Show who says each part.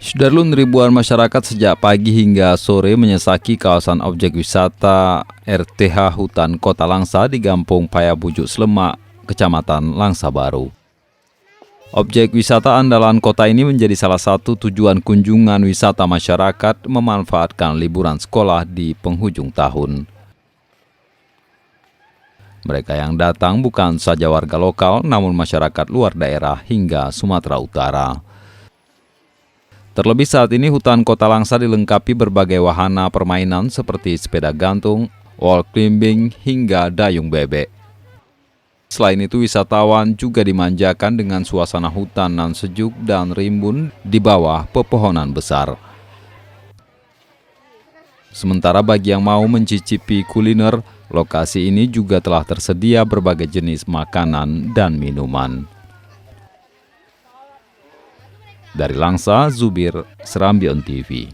Speaker 1: Sudarlun, ribuan masyarakat sejak pagi hingga sore menyesaki kawasan objek wisata RTH Hutan Kota Langsa di Gampung Payabujuk Slemak, Kecamatan Langsa Baru. Objek wisata andalan kota ini menjadi salah satu tujuan kunjungan wisata masyarakat memanfaatkan liburan sekolah di penghujung tahun. Mereka yang datang bukan saja warga lokal, namun masyarakat luar daerah hingga Sumatera Utara. Terlebih saat ini hutan Kota Langsa dilengkapi berbagai wahana permainan seperti sepeda gantung, wall climbing, hingga dayung bebek. Selain itu, wisatawan juga dimanjakan dengan suasana hutan nan sejuk dan rimbun di bawah pepohonan besar. Sementara bagi yang mau mencicipi kuliner, lokasi ini juga telah tersedia berbagai jenis makanan dan minuman. Dari Langsa, Zubir, Serambi On TV.